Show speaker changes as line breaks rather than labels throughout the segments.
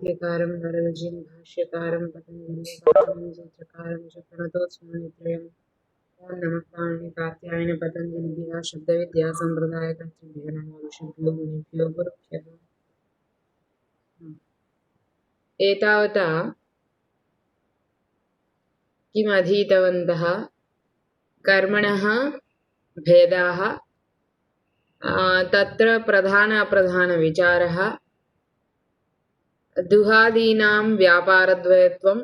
टीकाकारं वररुचिं भाष्यकारं पतञ्जलिं सूत्रकारं च प्रणतोऽस्मि ओं नमः पाणिनि पतञ्जलिभ्यः शब्दविद्यासम्प्रदायकर्तृभ्यो नमो ऋषिभ्यो मुनिभ्यो गुरुभ्यः। एतावता किम् अधीतवन्तः? कर्मणः भेदाः, तत्र प्रधान अप्रधानविचारः, दुहादीनां व्यापारद्वयत्वं,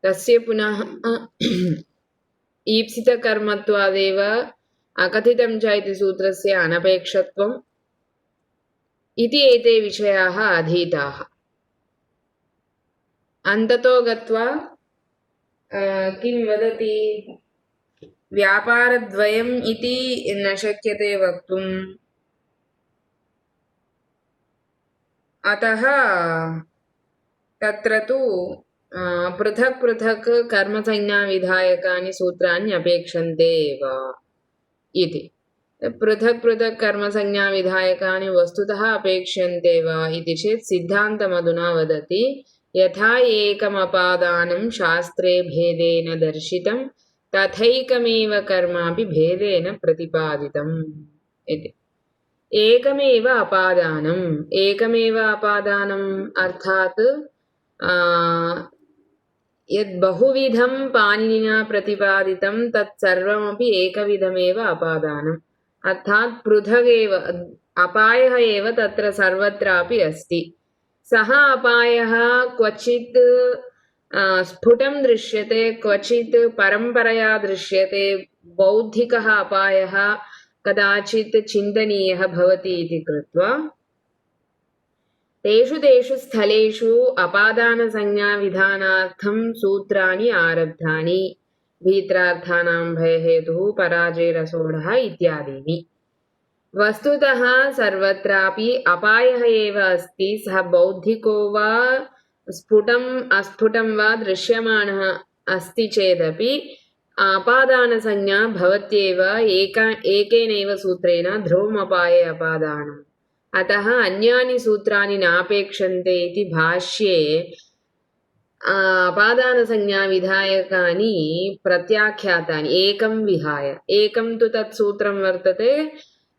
तस्य पुनः ईप्सितकर्मत्वादेव अकथितं च इति सूत्रस्य अनपेक्षत्वम् इति एते विषयाः अधीताः। अन्ततो गत्वा किं वदति? व्यापारद्वयम् इति न शक्यते वक्तुम्, अतः तत्र तु पृथक् पृथक् कर्मसंज्ञाविधायकानि सूत्राणि अपेक्षन्ते एव इति। पृथक् पृथक् कर्मसंज्ञाविधायकानि वस्तुतः अपेक्ष्यन्ते वा इति चेत् सिद्धान्तमधुना वदति, यथा एकमपादानं शास्त्रे भेदेन दर्शितं तथैकमेव कर्मापि भेदेन प्रतिपादितम् इति। एकमेव अपादानम् अर्थात् यद् बहुविधं पाणिनिना प्रतिपादितं तत् सर्वमपि एकविधमेव अपादानम्, अर्थात् पृथगेव अपायः एव तत्र सर्वत्रापि अस्ति। सः अपायः क्वचित् स्फुटं दृश्यते, क्वचित् परम्परया दृश्यते। बौद्धिकः अपायः कदाचित् चिन्तनीयः भवति इति कृत्वा तेषु तेषु स्थलेषु अपादानसंज्ञाविधानार्थं सूत्राणि आरब्धानि। भीत्रार्थानां भयहेतुः, पराजयरसोढः इत्यादीनि। वस्तुतः सर्वत्रापि अपायः एव अस्ति। सः बौद्धिको वा स्फुटम् अस्फुटं वा दृश्यमानः अस्ति चेदपि अपादानसंज्ञा भवत्येव एकेनैव सूत्रेण ध्रुवमपाये अपादानम्। अतः अन्यानि सूत्राणि नापेक्षन्ते इति भाष्ये अपादानसंज्ञाविधायकानि प्रत्याख्यातानि एकं विहाय। एकं तु तत् सूत्रं वर्तते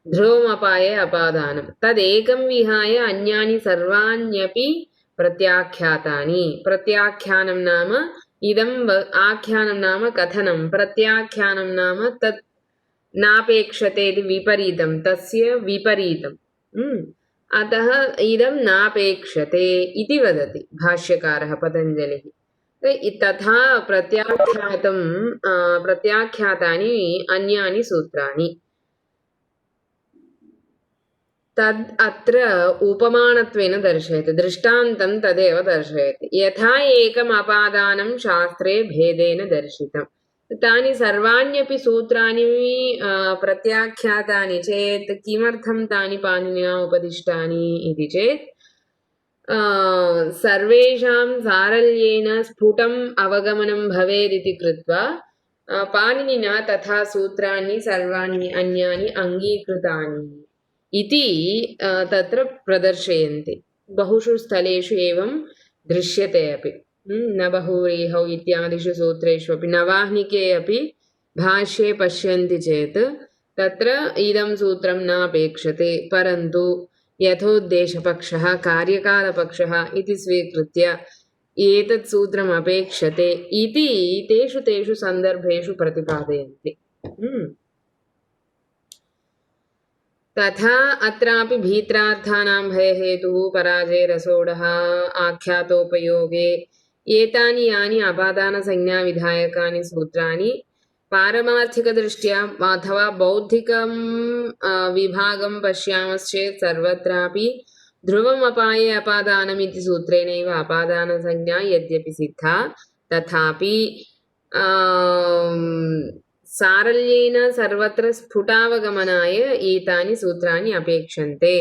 ध्रुवमपाये अपादानं, तदेकं विहाय अन्यानि सर्वाण्यपि प्रत्याख्यातानि। प्रत्याख्यानं नाम इदम् आख्यानं नाम कथनं, प्रत्याख्यानं नाम तत् नापेक्षते इति विपरीतं, तस्य विपरीतम्। अतः इदं नापेक्षते इति वदति भाष्यकारः पतञ्जलिः। तथा प्रत्याख्यातानि अन्यानि सूत्राणि। तद् अत्र उपमानत्वेन दर्शयति, दृष्टान्तं तदेव दर्शयति। यथा एकम् अपादानं शास्त्रे भेदेन दर्शितम्, तानि सर्वाण्यपि सूत्राणि प्रत्याख्यातानि चेत् किमर्थं तानि पाणिनिना उपदिष्टानि इति चेत् सर्वेषां सारल्येन स्फुटम् अवगमनं भवेदिति कृत्वा पाणिनिना तथा सूत्राणि सर्वाणि अन्यानि अङ्गीकृतानि इति तत्र प्रदर्शयन्ति। बहुषु स्थलेषु एवं दृश्यते अपि। नवहूरिहौ इत्यादिषु सूत्रेषु अपि, नवाह्निके अपि भाष्ये पश्यन्ति चेत् तत्र इदं सूत्रं नापेक्षते, परन्तु यथोद्देशपक्षः कार्यकालपक्षः इति स्वीकृत्य एतत् सूत्रम् अपेक्षते इति तेषु तेषु सन्दर्भेषु प्रतिपादयन्ति। तथा अत्रापि भीत्रार्थानां भयहेतुः, पराजयरसोढः आख्यातोपयोगे एतानि यानि अपादानसंज्ञाविधायकानि सूत्राणि पारमार्थिकदृष्ट्या अथवा बौद्धिकं विभागं पश्यामश्चेत् सर्वत्रापि ध्रुवमपाये अपादानम् इति सूत्रेणैव अपादानसंज्ञा यद्यपि सिद्धा, तथापि सारल्येन सर्वत्र स्फुटावगमनाय एतानि सूत्राणि अपेक्षन्ते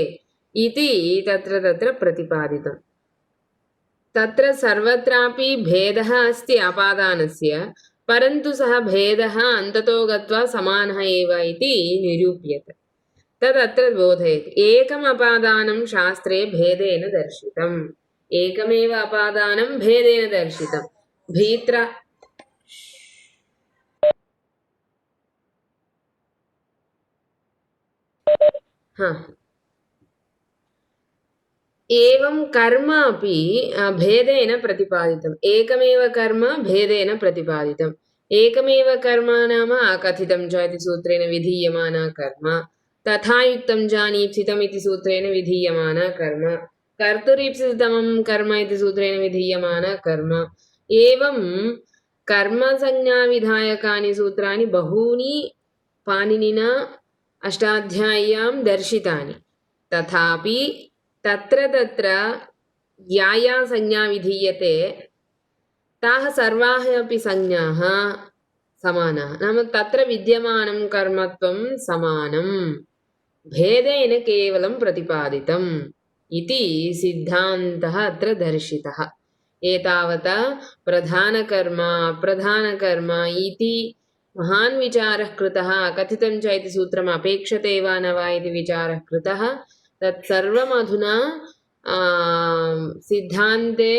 इति तत्र प्रतिपादितम्। तत्र सर्वत्रापि भेदः अस्ति अपादानस्य, परन्तु सः भेदः अन्ततो गत्वा समानः एव इति निरूप्यते। तदत्र बोधयति। एकम् अपादानं शास्त्रे भेदेन दर्शितम्। एकमेव अपादानं भेदेन दर्शितम्। भीत्रा एवं कर्म अपि भेदेन प्रतिपादितम्। एकमेव कर्म भेदेन प्रतिपादितम्। एकमेव कर्म नाम अकथितं च इति सूत्रेण विधीयमाना कर्म, तथा युक्तं जानीप्सितम् इति सूत्रेण विधीयमाना कर्म, कर्तुरीप्सिततमं कर्म इति सूत्रेण विधीयमाना कर्म। एवं कर्मसंज्ञाविधायकानि सूत्राणि बहूनि पाणिनिना अष्टाध्याय्यां दर्शितानि। तथापि तत्र तत्र या या संज्ञा विधीयते ताः सर्वाः अपि संज्ञाः समानाः। नाम तत्र विद्यमानं कर्मत्वं समानं, भेदेन केवलं प्रतिपादितम् इति सिद्धान्तः अत्र दर्शितः। एतावता प्रधानकर्म अप्रधानकर्म इति महान् विचारः कृतः। कथितं च इति सूत्रम् अपेक्षते वा न वा इति विचारः कृतः। तत्सर्वम् अधुना सिद्धान्ते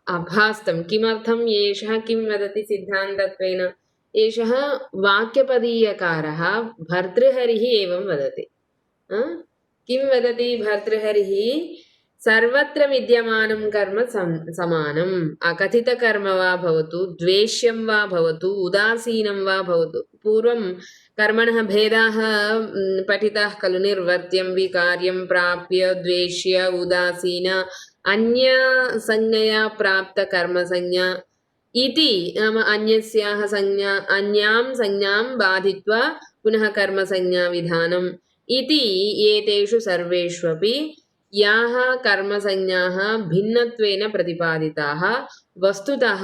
अभास्तं। किमर्थम् एषः किं वदति सिद्धान्तत्वेन? एषः वाक्यपदीयकारः भर्तृहरिः एवं वदति। किं वदति भर्तृहरिः? सर्वत्र विद्यमानं कर्म समानम्। अकथितकर्म वा भवतु, द्वेष्यं वा भवतु, उदासीनं वा भवतु। पूर्वं कर्मणः भेदाः पठिताः खलु। निर्वर्त्यं, विकार्यं, प्राप्य, द्वेष्य, उदासीन, अन्यसंज्ञया प्राप्तकर्मसंज्ञा इति। नाम अन्यस्याः संज्ञा अन्यां संज्ञां बाधित्वा पुनः कर्मसंज्ञाविधानम् इति। एतेषु सर्वेष्वपि याः कर्मसंज्ञाः भिन्नत्वेन प्रतिपादिताः, वस्तुतः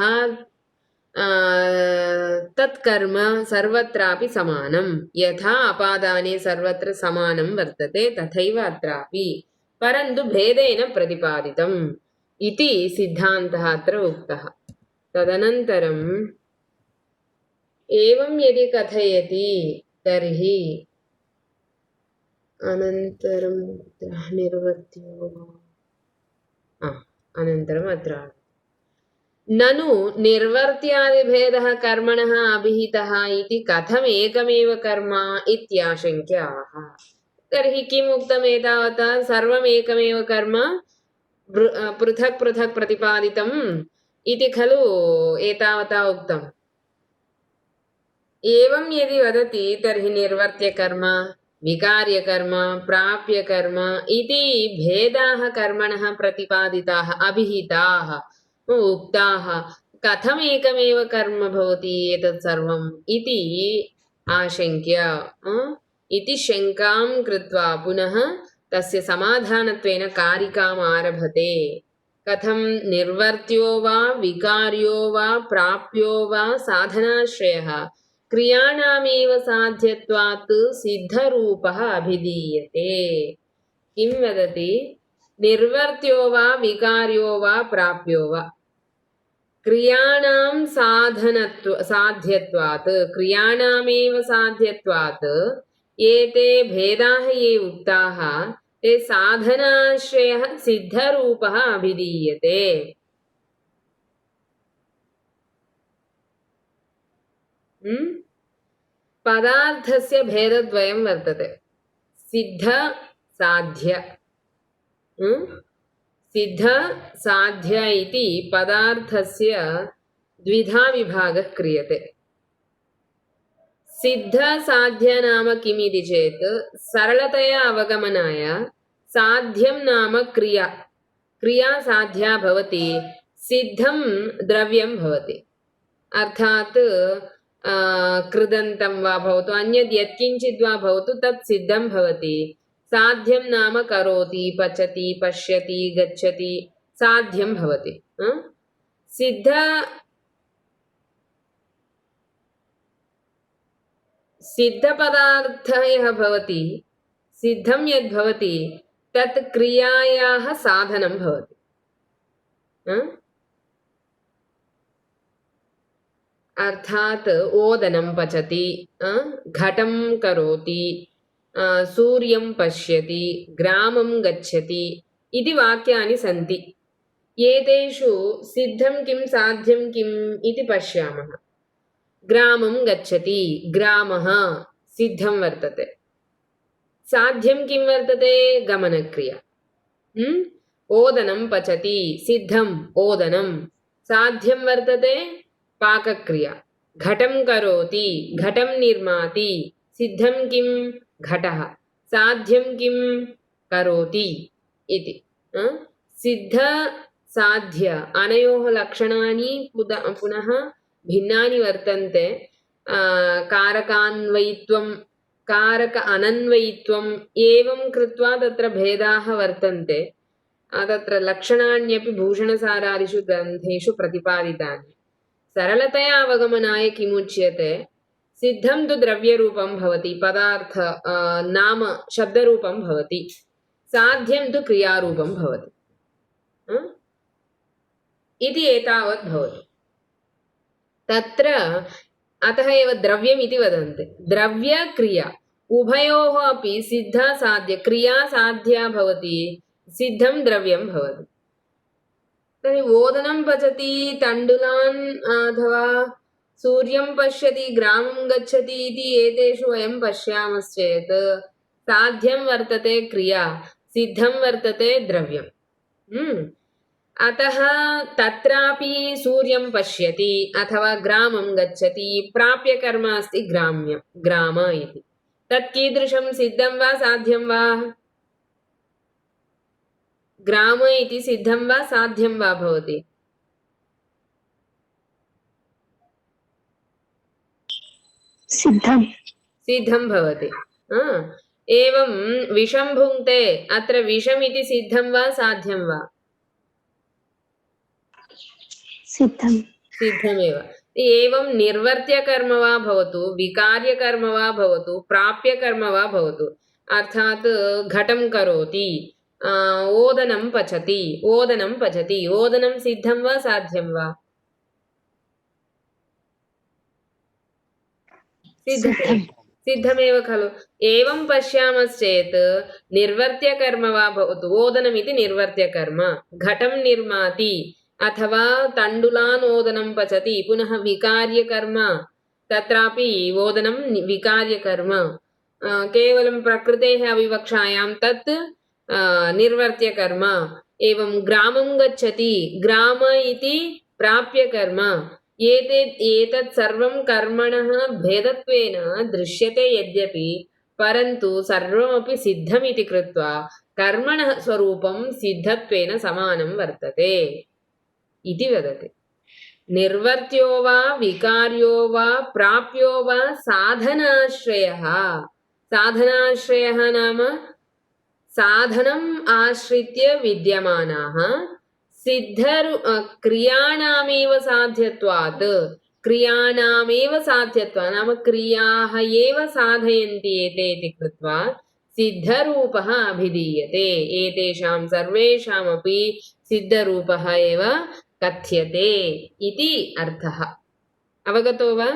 तत्कर्म सर्वत्रापि समानं। यथा अपादाने सर्वत्र समानं वर्तते तथैव अत्रापि, परन्तु भेदेन प्रतिपादितम् इति सिद्धान्तः अत्र उक्तः। तदनन्तरम् एवं यदि कथयति तर्हि अनन्तरं निर्वर्त्यो अनन्तरम् अत्र ननु निर्वर्त्यादिभेदः कर्मणः अभिहितः इति कथम् एकमेव कर्म इत्याशङ्क्याः। तर्हि किम् उक्तम् एतावता? सर्वम् एकमेव कर्म पृथक् पृथक् प्रतिपादितम् इति खलु एतावता उक्तम्। एवं यदि वदति तर्हि निर्वर्त्यकर्म, विकार्यकर्म, प्राप्यकर्म इति भेदाः कर्मणः प्रतिपादिताः, अभिहिताः, उक्ताः। कथम् एकमेव कर्म भवति एतत् सर्वम् इति आशङ्क्य इति शङ्कां कृत्वा पुनः तस्य समाधानत्वेन कारिकाम् आरभते। कथं? निर्वर्त्यो वा विकार्यो वा प्राप्यो वा साधनाश्रयः क्रियाणामेव साध्यत्वात् सिद्धरूपः अभिधीयते। किं वदति? निर्वर्त्यो वा विकार्यो वा प्राप्यो वा क्रियाणां साध्यत्वात्, क्रियाणामेव साध्यत्वात् एते भेदाः ये उक्ताः ते साधनाश्रयः सिद्धरूपः अभिधीयते। पदार्थस्य भेदद्वयं वर्तते, सिद्ध साध्य। सिद्ध साध्य इति पदार्थस्य द्विधा विभागः क्रियते। सिद्ध साध्य नाम किम् इति चेत् सरलतया अवगमनाय साध्यं नाम क्रिया, क्रिया साध्या भवति, सिद्धं द्रव्यं भवति। अर्थात् कृदन्तं वा भवतु, अन्यद् यत्किञ्चित् वा भवतु तत् सिद्धं भवति। साध्यं नाम करोति, पचति, पश्यति, गच्छति, साध्यं भवति। सिद्धपदार्थः यः भवति, सिद्धं यद् भवति तत् क्रियायाः साधनं भवति। अर्थात् ओदनं पचति, घटं करोति, सूर्यं पश्यति, ग्रामं गच्छति इति वाक्यानि सन्ति। एतेषु सिद्धं किं साध्यं किम् इति पश्यामः। ग्रामं गच्छति, ग्रामः सिद्धं वर्तते। साध्यं किं वर्तते? गमनक्रिया। ओदनं पचति, सिद्धम् ओदनं। साध्यं वर्तते पाकक्रिया। घटं करोति, घटं निर्माति, सिद्धं किं? घटः। साध्यं किं? करोति इति। सिद्ध साध्य अनयोः लक्षणानि पुनः भिन्नानि वर्तन्ते। कारकान्वयित्वं, कारक अनन्वयित्वम् एवं कृत्वा तत्र भेदाः वर्तन्ते। तत्र लक्षणान्यपि भूषणसारादिषु ग्रन्थेषु प्रतिपादितानि। सरलतया अवगमनाय किमुच्यते? सिद्धं तु द्रव्यरूपं भवति, पदार्थ नाम शब्दरूपं भवति। साध्यं तु क्रियारूपं भवति इति एतावत् भवति। तत्र अतः एव द्रव्यम् इति वदन्ति। द्रव्यक्रिया उभयोः अपि सिद्धा साध्य, क्रिया साध्या भवति, सिद्धं द्रव्यं भवति। तर्हि ओदनं पचति, तण्डुलान् अथवा सूर्यं पश्यति, ग्रामं गच्छति इति एतेषु वयं पश्यामश्चेत् साध्यं वर्तते क्रिया, सिद्धं वर्तते द्रव्यम्। अतः तत्रापि सूर्यं पश्यति अथवा ग्रामं गच्छति, प्राप्यकर्म अस्ति ग्राम्यं, ग्राम इति। तत् कीदृशं? सिद्धं वा साध्यं वा? ग्राम इति सिद्धं वा साध्यं वा भवति? सिद्धं भवति। एवं विषं भुङ्क्ते, अत्र विषम् इति सिद्धं वा साध्यं वा? सिद्धमेव। एवं निर्वर्त्यकर्म वा भवतु, विकार्यकर्म वा भवतु, प्राप्यकर्म वा भवतु, अर्थात् घटं करोति, ओदनं पचति, ओदनं सिद्धं वा साध्यं वा? सिद्धमेव खलु। एवं पश्यामश्चेत् निर्वर्त्यकर्म वा भवतु, ओदनमिति निर्वर्त्यकर्म, घटं निर्माति अथवा तण्डुलान् ओदनं पचति, पुनः विकार्यकर्म, तत्रापि ओदनं विकार्यकर्म। केवलं प्रकृतेः अविवक्षायां तत् निर्वर्त्यकर्म। एवं ग्रामं गच्छति, ग्राम इति प्राप्यकर्म। एतत् सर्वं कर्मणः भेदत्वेन दृश्यते यद्यपि, परन्तु सर्वमपि सिद्धमिति कृत्वा कर्मणः स्वरूपं सिद्धत्वेन समानं वर्तते इति वदति। निर्वर्त्यो वा विकार्यो वा प्राप्यो वा साधनाश्रयः। साधनाश्रयः नाम साधनम् आश्रित्य विद्यमानाः क्रियाणामेव साध्यत्वात्, क्रियाणामेव साध्यत्वात् नाम क्रियाः एव साधयन्ति एते इति कृत्वा सिद्धरूपः अभिधीयते। एतेषां सर्वेषामपि सिद्धरूपः एव कथ्यते इति अर्थः। अवगतो वा?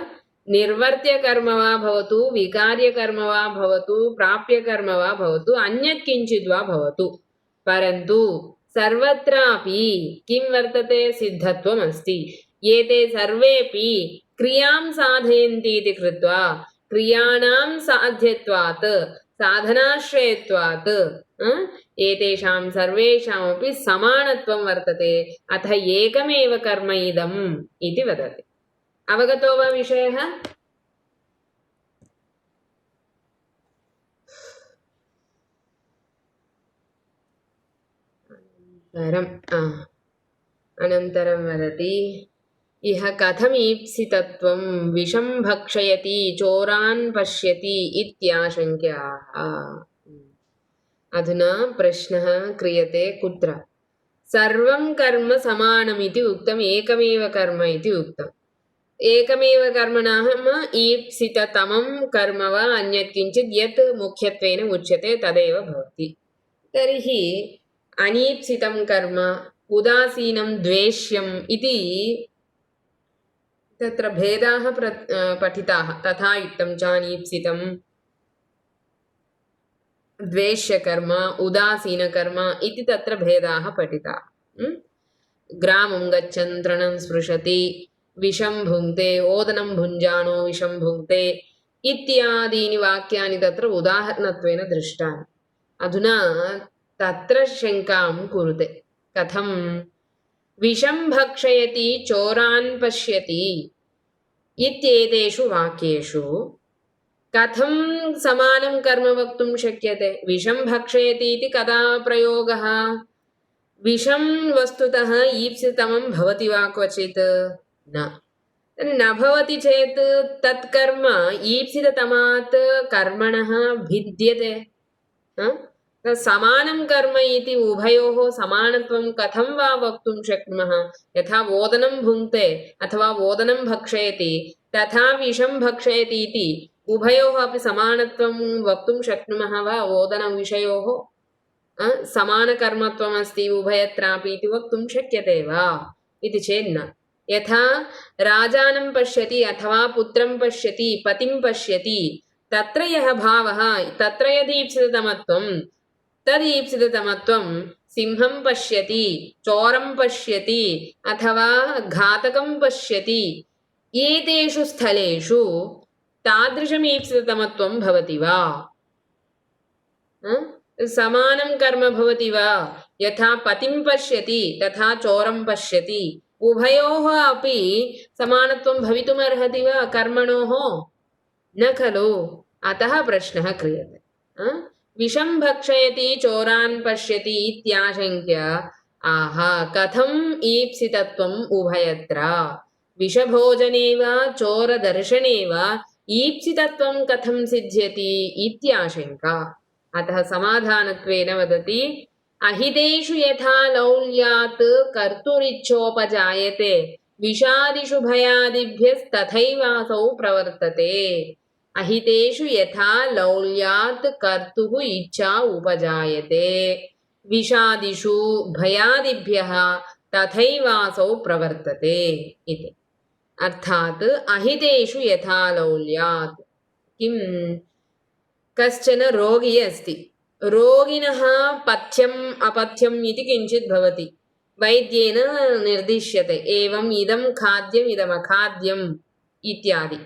निर्वर्त्यकर्म वा भवतु, विकार्यकर्म वा भवतु, प्राप्यकर्म वा भवतु, अन्यत् किञ्चित् वा भवतु, परन्तु सर्वत्रापि किं वर्तते? सिद्धत्वम् अस्ति। एते सर्वेपि क्रियां साधयन्ति इति कृत्वा क्रियाणां साध्यत्वात्, साधनाश्रयत्वात् एतेषां सर्वेषामपि समानत्वं वर्तते। अतः एकमेव कर्म इदम् इति वदति। अवगतो वा विषयः? अनन्तरं वदति, इह कथमीप्सितत्वं विषं भक्षयति चोरान् पश्यति इत्याशङ्क्याः। अधुना प्रश्नः क्रियते कुत्र? सर्वं कर्म समानमिति उक्तम्, एकमेव कर्म इति उक्तम्। एकमेव कर्म नाम ईप्सिततमं कर्म वा अन्यत् किञ्चित् यत् मुख्यत्वेन उच्यते तदेव भवति। तर्हि अनीप्सितं कर्म, उदासीनं द्वेष्यम् इति तत्र भेदाः पठिताः। तथा युक्तं च अनीप्सितं द्वेष्यकर्म उदासीनकर्म इति तत्र भेदाः पठिताः। ग्रामं गच्छन् तृणं स्पृशति, विषं भुङ्क्ते, ओदनं भुञ्जानो विषं भुङ्क्ते इत्यादीनि वाक्यानि तत्र उदाहरणत्वेन दृष्टानि। अधुना तत्र शङ्कां कुरुते, कथं विषं भक्षयति चोरान् पश्यति इत्येतेषु वाक्येषु कथं समानं कर्म वक्तुं शक्यते? विषं भक्षयति इति कदा प्रयोगः? विषं वस्तुतः ईप्सितमं भवति वा क्वचित्? न भवति चेत् तत् कर्म ईप्सिततमात् कर्मणः भिद्यते। समानं कर्म इति उभयोः समानत्वं कथं वा वक्तुं शक्नुमः? यथा ओदनं भुङ्क्ते अथवा ओदनं भक्षयति तथा विषं भक्षयति इति उभयोः अपि समानत्वं वक्तुं शक्नुमः वा? ओदनविषयोः समानकर्मत्वम् अस्ति उभयत्रापि इति वक्तुं शक्यते वा इति चेत् न। यथा राजानं पश्यति अथवा पुत्रं पश्यति, पतिं पश्यति, तत्र यः भावः, तत्र यदीप्सिततमत्वं तदीप्सिततमत्वं सिंहं पश्यति, चोरं पश्यति अथवा घातकं पश्यति, एतेषु स्थलेषु तादृशमीप्सिततमत्वं भवति वा? समानं कर्म भवति वा? यथा पतिं पश्यति तथा चोरं पश्यति, उभयोः अपि समानत्वं भवितुमर्हति वा कर्मणोः? न खलु। अतः प्रश्नः क्रियते। विषं भक्षयति चोरान् पश्यति इत्याशङ्क्य आहा कथम् ईप्सितत्वम् उभयत्र? विषभोजने वा चोरदर्शने वा ईप्सितत्वं कथं सिद्ध्यति इत्याशङ्का। अतः समाधानत्वेन वदति, अहितेषु यथा लौल्यात् कर्तुरिच्छोपजायते विषादिषु भयादिभ्यस्तथैवासौ प्रवर्तते। अहितेषु यथा लौल्यात् कर्तुः इच्छा उपजायते विषादिषु भयादिभ्यः तथैवासौ प्रवर्तते इति। अर्थात् अहितेषु यथा लौल्यात् किं? कश्चन रोगी अस्ति, रोगिणः पथ्यम् अपथ्यम् इति किञ्चित् भवति, वैद्येन निर्दिश्यते, एवम् इदं खाद्यम् इदमखाद्यम् इत्यादि।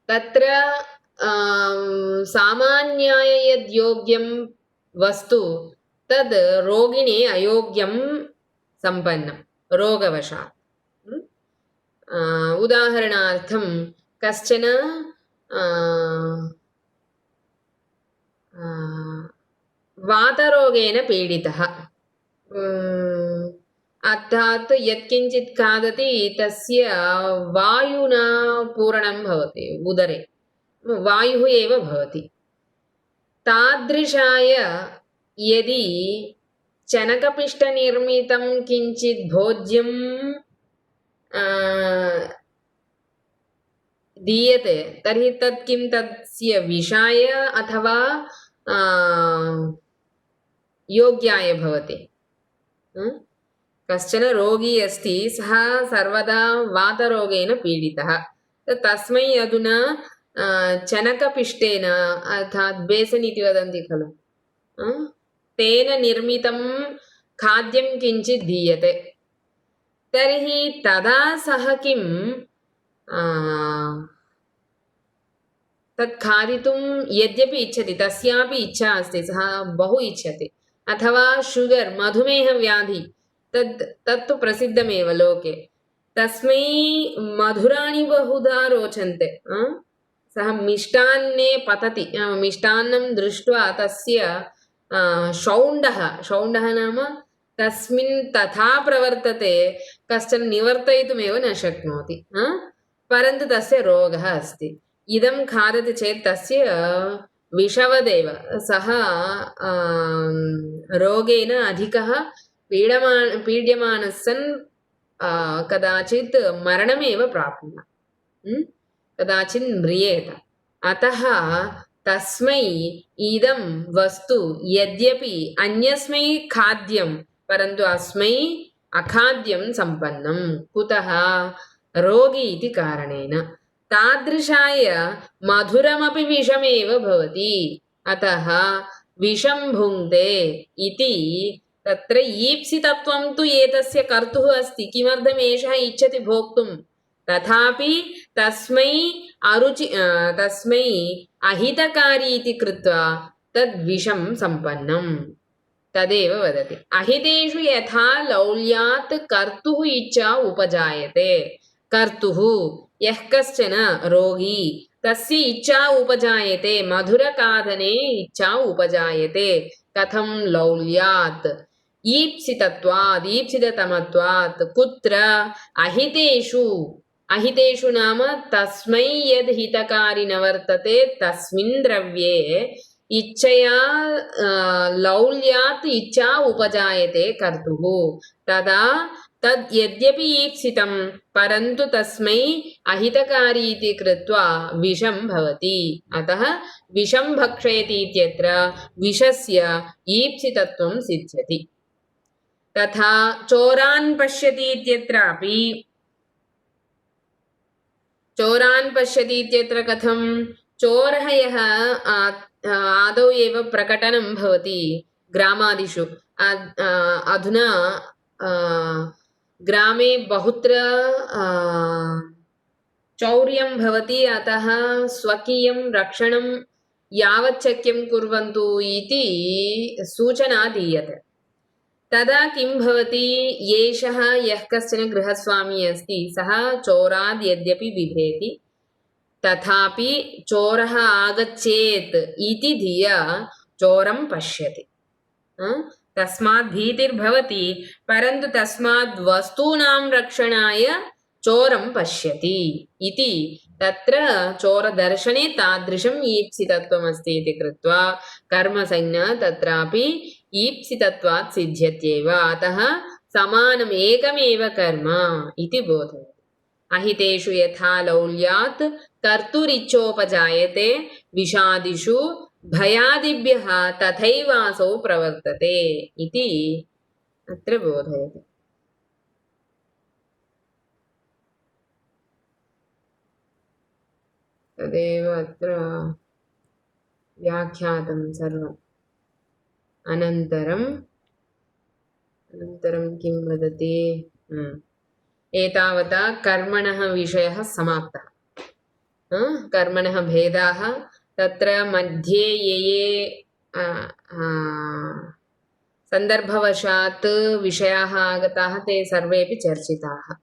तत्र सामान्याय यद्योग्यं वस्तु तद् रोगिणे अयोग्यं सम्पन्नं रोगवशात्। उदाहरणार्थं कश्चन वातरोगेण पीडितः, अर्थात् यत्किञ्चित् खादति तस्य वायुना पूरणं भवति, उदरे वायुः एव भवति। तादृशाय यदि चनकपिष्टनिर्मितं किञ्चित् भोज्यं दीयते तर्हि तत् किं तस्य विषाय अथवा योग्याय भवति? कश्चन रोगी अस्ति, सः सर्वदा वातरोगेण पीडितः, तस्मै अधुना चनकपिष्टेन अर्थात् बेसन् इति वदन्ति खलु, तेन निर्मितं खाद्यं किञ्चित् दीयते। तर्हि तदा सः किं तत् खादितुं यद्यपि इच्छति, तस्यापि इच्छा अस्ति, सः बहु इच्छति, अथवा शुगर् मधुमेहव्याधि तत्तु प्रसिद्धमेव लोके, तस्मै मधुराणि बहुधा रोचन्ते, सः मिष्टान्ने पतति, मिष्टान्नं दृष्ट्वा तस्य शौण्डः नाम तस्मिन् तथा प्रवर्तते, कश्चन निवर्तयितुमेव न शक्नोति, परन्तु तस्य रोगः अस्ति। इदं खादति चेत् तस्य विषवदेव, सः रोगेन अधिकः पीड्यमानः सन् कदाचित् मरणमेव प्राप्नुयात्, कदाचित् म्रियेत। अतः तस्मै इदं वस्तु यद्यपि अन्यस्मै खाद्यं, परन्तु अस्मै अखाद्यं सम्पन्नं। कुतः? रोगी इति कारणेन। तादृशाय मधुरमपि विषमेव भवति। अतः विषं भुङ्क्ते इति तत्र ईप्सितत्वं तु एतस्य कर्तुः अस्ति किमर्थम् एषः इच्छति भोक्तुं तथापि तस्मै अहितकारी इति कृत्वा तद् विषं सम्पन्नम् तदेव वदति अहितेषु यथा लौल्यात् कर्तुः इच्छा उपजायते कर्तुः यः कश्चन रोगी तस्य इच्छा उपजायते मधुरखादने इच्छा उपजायते कथं लौल्यात् ईप्सितत्वात् ईप्सिततमत्वात् कुत्र अहितेषु नाम तस्मै यद् हितकारी न वर्तते तस्मिन् द्रव्ये इच्छया लौल्यात् इच्छा उपजायते कर्तुः तदा तद् यद्यपि ईप्सितं परन्तु तस्मै अहितकारी इति कृत्वा विषं भवति अतः विषं भक्षयति इत्यत्र विषस्य ईप्सितत्वं सिद्ध्यति तथा चोरान् पश्यति इत्यत्रापि चोरान् पश्यति इत्यत्र कथं चोरः यः आदौ एव प्रकटनं भवति ग्रामादिषु अधुना ग्रामे बहुत्र चौर्यं भवति अतः स्वकीयं रक्षणं यावत् शक्यं कुर्वन्तु इति सूचना दीयते तदा किं भवति एषः यः कश्चन गृहस्वामी अस्ति सः चोराद् यद्यपि बिभेति तथापि चोरः आगच्छेत् इति धिया चोरं पश्यति तस्मात् भीतिर्भवति परन्तु तस्मात् वस्तूनां रक्षणाय चोरं पश्यति इति तत्र चोरदर्शने तादृशम् ईप्सितत्वमस्ति इति कृत्वा कर्मसंज्ञा तत्रापि ईप्सितत्वात् सिद्ध्यत्येव अतः समानम् एकमेव कर्म इति बोधयति अहितेषु यथा लौल्यात् कर्तुरिच्छोपजायते विषादिषु भयादिभ्यः तथैवासौ प्रवर्तते इति अत्र बोधयति तदेव अत्र व्याख्यातं सर्वम् अनन्तरं किं वदति एतावता कर्मणः विषयः समाप्तः कर्मणः भेदाः तत्र मध्ये ये सन्दर्भवशात् विषयाः आगताः ते सर्वेपि चर्चिताः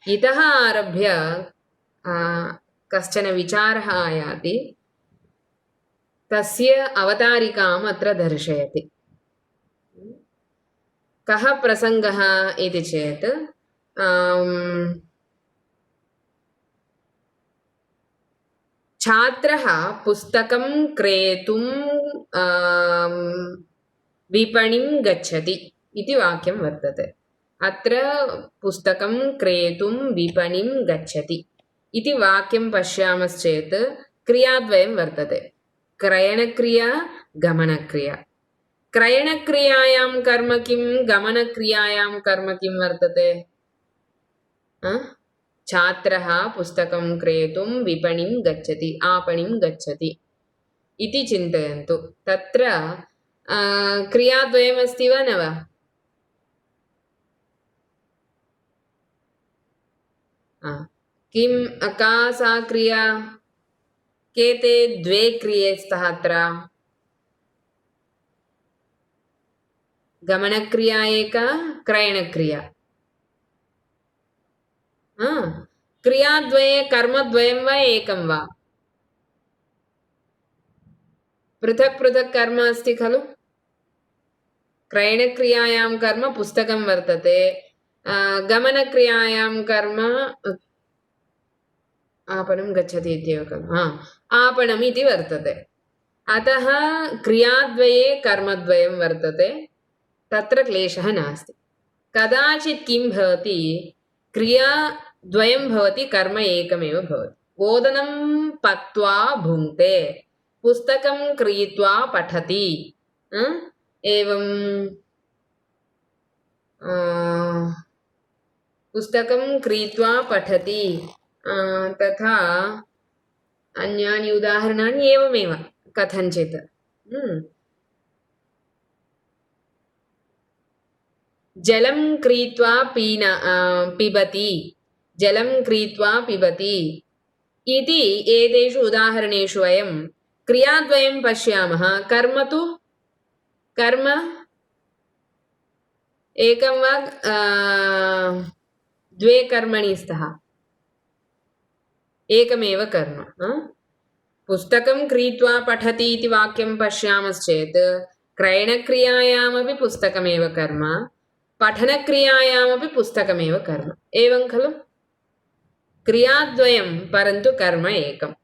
इतः आरभ्य कश्चन विचारः आयाति तस्य अवतारिकाम् अत्र दर्शयति कः प्रसङ्गः इति चेत् छात्रः पुस्तकं क्रेतुं विपणिं गच्छति इति वाक्यं वर्तते अत्र पुस्तकं क्रेतुं विपणिं गच्छति इति वाक्यं पश्यामश्चेत् क्रियाद्वयं वर्तते क्रयणक्रिया गमनक्रिया क्रयणक्रियायां कर्म किं गमनक्रियायां कर्म किं वर्तते छात्रः पुस्तकं क्रेतुं विपणिं गच्छति आपणिं गच्छति इति चिन्तयन्तु तत्र क्रियाद्वयमस्ति वा न वा किं का सा क्रिया के ते द्वे क्रिये स्तः अत्र गमनक्रिया एका क्रयणक्रिया क्रियाद्वये कर्मद्वयं वा एकं वा पृथक् पृथक् कर्म अस्ति खलु क्रयणक्रियायां कर्म पुस्तकं वर्तते गमनक्रियायां कर्म आपणं गच्छति इत्येव कर्म आपणम् इति वर्तते अतः क्रियाद्वये कर्मद्वयं वर्तते तत्र क्लेशः नास्ति कदाचित् किं भवति क्रियाद्वयं भवति कर्म एकमेव भवति ओदनं पक्त्वा भुङ्क्ते पुस्तकं क्रीत्वा पठति एवं पुस्तकं क्रीत्वा पठति तथा अन्यानि उदाहरणानि एवमेव कथञ्चित् जलं क्रीत्वा पिबति, जलं क्रीत्वा पिबति इति एतेषु उदाहरणेषु वयं क्रियाद्वयं पश्यामः। कर्म तु कर्म एकं वा द्वे कर्मणि स्तः, एकमेव कर्म। पुस्तकं क्रीत्वा पठति इति वाक्यं पश्यामश्चेत् क्रयणक्रियायामपि पुस्तकमेव कर्म, पठनक्रियायामपि पुस्तकमेव कर्म, एवं खलु? क्रियाद्वयं परन्तु कर्म एकम्।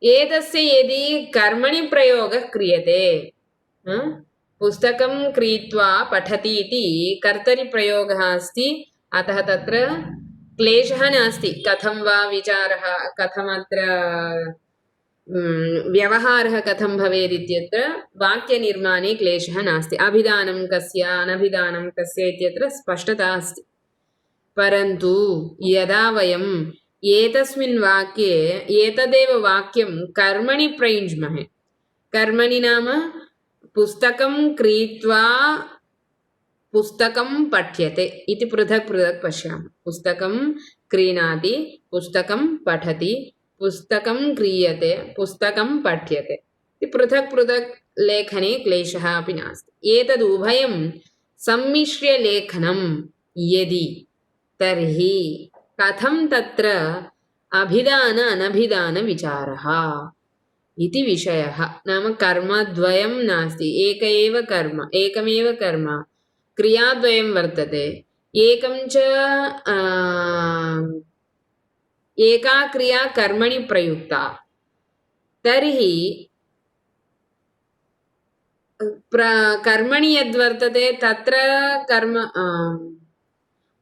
एतस्य यदि कर्मणि प्रयोगः क्रियते, पुस्तकं क्रीत्वा पठति इति कर्तरिप्रयोगः अस्ति, अतः तत्र क्लेशः नास्ति। कथं वा विचारः, कथमत्र व्यवहारः कथं भवेत् इत्यत्र वाक्यनिर्माणे क्लेशः नास्ति। अभिधानं कस्य अनभिधानं कस्य इत्यत्र स्पष्टता अस्ति। परन्तु यदा वयम् एतस्मिन् वाक्ये एतदेव वाक्यं कर्मणि प्रयुञ्ज्महे, कर्मणि नाम पुस्तकं क्रीत्वा पुस्तकं पठ्यते इति पृथक् पृथक् पश्यामः। पुस्तकं क्रीणाति, पुस्तकं पठति, पुस्तकं क्रियते, पुस्तकं पठ्यते इति पृथक् पृथक् लेखने क्लेशः अपि नास्ति। एतदुभयं सम्मिश्र्य लेखनं यदि, तर्हि कथं तत्र अभिधान अनभिधानविचारः इति विषयः। नाम कर्मद्वयं नास्ति, एकमेव कर्म, क्रियाद्वयं वर्तते। एकं च एका क्रिया कर्मणि प्रयुक्ता, तर्हि कर्मणि यद्वर्तते तत्र कर्म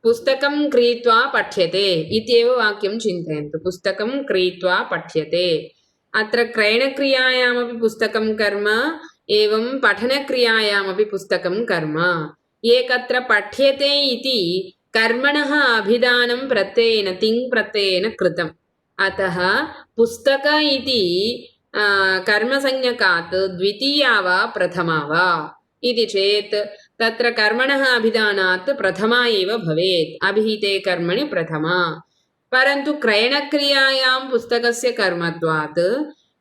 पुस्तकं क्रीत्वा पठ्यते इत्येव वाक्यं चिन्तयन्तु। पुस्तकं क्रीत्वा पठ्यते, अत्र क्रयणक्रियायामपि पुस्तकं कर्म, एवं पठनक्रियायामपि पुस्तकं कर्म। एकत्र पठ्यते इति कर्मणः अभिधानं प्रत्ययेन तिङ् प्रत्ययेन कृतम्, अतः पुस्तक इति कर्मसंज्ञकात् द्वितीया वा प्रथमा वा इति चेत् तत्र कर्मणः अभिधानात् प्रथमा एव भवेत्, अभिहिते कर्मणि प्रथमा। परन्तु क्रयणक्रियायां पुस्तकस्य कर्मत्वात्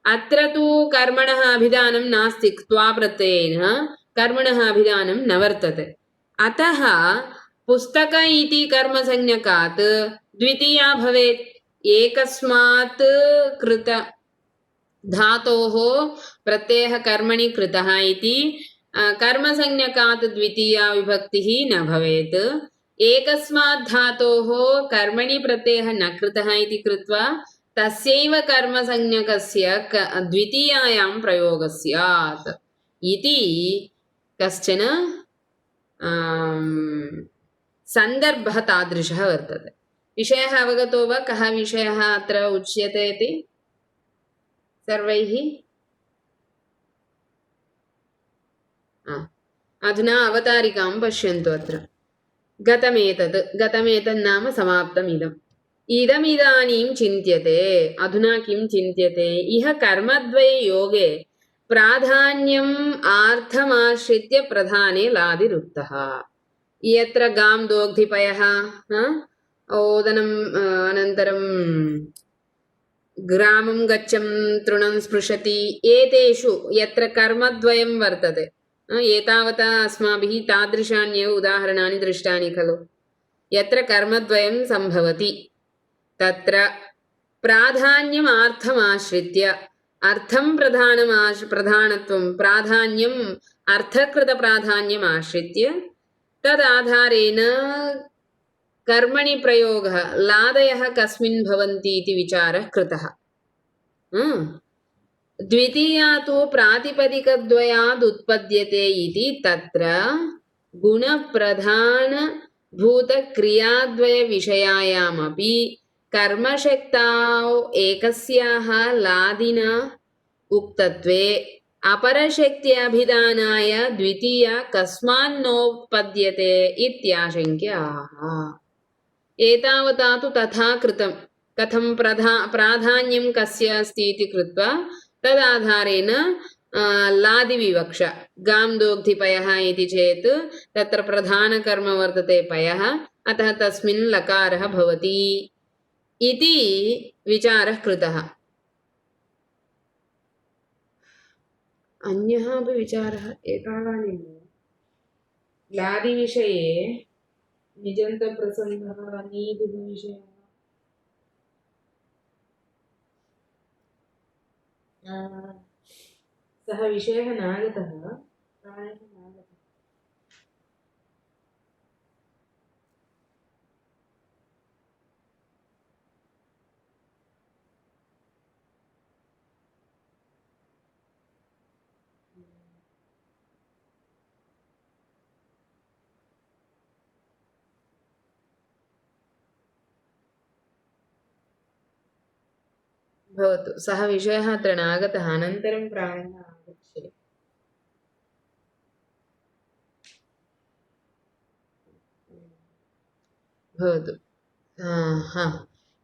अत्र तु कर्मणः अभिधानं नास्ति, क्त्वा प्रत्ययेन कर्मणः अभिधानं न वर्तते। अतः पुस्तक इति कर्मसंज्ञकात् द्वितीया भवेत्। एकस्मात् कृत धातोः प्रत्ययः कर्मणि कृतः इति कर्मसंज्ञकात् द्वितीया विभक्तिः न भवेत्। एकस्मात् धातोः कर्मणि प्रत्ययः न कृतः इति कृत्वा तस्यैव कर्मसंज्ञकस्य द्वितीयायां प्रयोगः स्यात् इति कश्चन सन्दर्भः तादृशः वर्तते। विषयः अवगतो वा? कः विषयः अत्र उच्यते इति सर्वैः? अधुना अवतारिकां पश्यन्तु। अत्र गतमेतत् नाम समाप्तमिदम्। इदमिदानीं चिन्त्यते, अधुना किं चिन्त्यते? इह कर्मद्वये योगे प्राधान्यम् आर्थमाश्रित्य प्रधाने लादिरुक्तः। यत्र गां दोग्धिपयः, ओदनम् अनन्तरं ग्रामं गच्छं तृणं स्पृशति, एतेषु यत्र कर्मद्वयं वर्तते, एतावता अस्माभिः तादृशान्येव उदाहरणानि दृष्टानि खलु। यत्र कर्मद्वयं सम्भवति तत्र प्राधान्यम् आर्थमाश्रित्य, अर्थं प्रधानत्वं प्राधान्यम् अर्थकृतप्राधान्यम् आश्रित्य तदाधारेण कर्मणि प्रयोगः, लादयः कस्मिन् भवन्ति इति विचारः कृतः। द्वितीया तु प्रातिपदिकद्वयाद् उत्पद्यते इति तत्र गुणप्रधानभूतक्रियाद्वयविषयायामपि कर्मशक्तौ एकस्याः लादिन उक्तत्वे अपरशक्त्यभिधानाय द्वितीया कस्मान्नोत्पद्यते इत्याशङ्क्य आह। एतावता तु तथा कृतं। कथं प्राधान्यं कस्य अस्ति इति कृत्वा तदाधारेण लादिविवक्षा गां दोग्धि पयः इति चेत् तत्र प्रधानकर्म वर्तते पयः, अतः तस्मिन् लकारः भवति इति विचारः कृतः। अन्यः अपि विचारः एतावानेव लादिविषये निजन्तप्रसङ्गः नीतिः विषयः सः विषयः नागतः, प्रायः नागतः। भवतु, सः विषयः अत्र नागतः, अनन्तरं प्रायः आगच्छति। भवतु।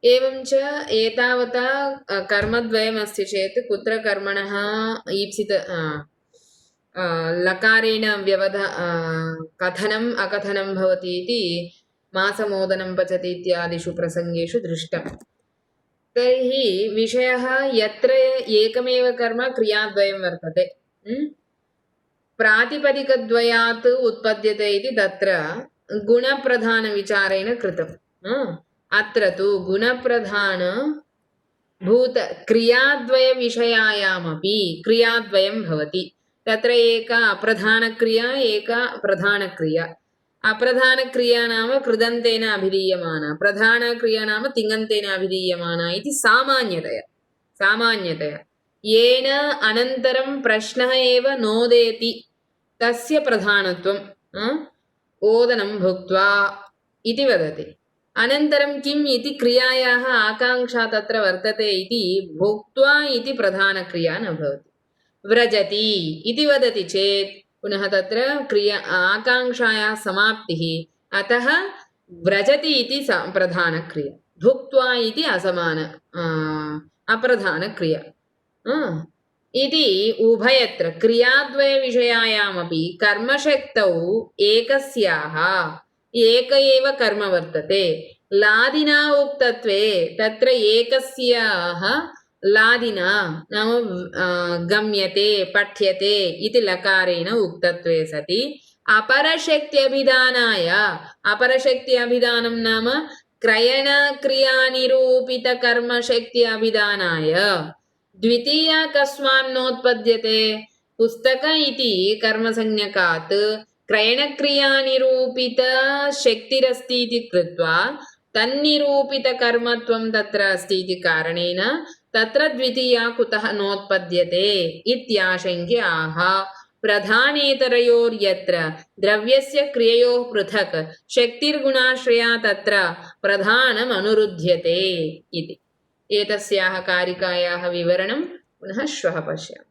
एवं च एतावता कर्मद्वयमस्ति चेत् कुत्र कर्मणः ईप्सित लकारेण कथनम् अकथनं भवति इति मासमोदनं पचति इत्यादिषु प्रसङ्गेषु दृष्टम्। तर्हि विषयः यत्र एकमेव कर्म क्रियाद्वयं वर्तते, प्रातिपदिकद्वयात् उत्पद्यते इति तत्र गुणप्रधानविचारेण कृतम्। अत्र तु गुणप्रधानभूत क्रियाद्वयविषयायामपि क्रियाद्वयं भवति। तत्र एका अप्रधानक्रिया, एका प्रधानक्रिया। अप्रधानक्रिया नाम कृदन्तेन अभिधीयमाना, प्रधानक्रिया नाम तिङन्तेन अभिधीयमाना इति सामान्यतया येन अनन्तरं प्रश्नः एव नोदेति तस्य प्रधानत्वम् ओदनं भुक्त्वा इति वदति। अनन्तरं किम् इति क्रियायाः आकाङ्क्षा तत्र वर्तते इति भुक्त्वा इति प्रधानक्रिया न भवति। व्रजति इति वदति चेत् पुनः तत्र क्रिया आकाङ्क्षायाः समाप्तिः, अतः व्रजति इति प्रधानक्रिया, भुक्त्वा इति अप्रधानक्रिया इति उभयत्र क्रियाद्वयविषयायामपि कर्मशक्तौ एकस्याः एक एव कर्म वर्तते। लादिना उक्तत्वे तत्र एकस्याः लादिना नाम गम्यते पठ्यते इति लकारेण उक्तत्वे सति अपरशक्त्यभिधानाय, अपरशक्ति अभिधानं नाम क्रयणक्रियानिरूपितकर्मशक्ति अभिधानाय द्वितीया कस्मान् नोत्पद्यते? पुस्तक इति कर्मसंज्ञकात् क्रयणक्रियानिरूपितशक्तिरस्ति इति कृत्वा तन्निरूपितकर्मत्वं तत्र अस्ति इति कारणेन तत्र द्वितीया कुतः नोत्पद्यते इत्याशङ्क्य आह। प्रधानेतरयोर्यत्र द्रव्यस्य क्रिययोः पृथक् शक्तिर्गुणाश्रया तत्र प्रधानमनुरुध्यते इति। एतस्याः कारिकायाः विवरणं पुनः श्वः पश्यामः।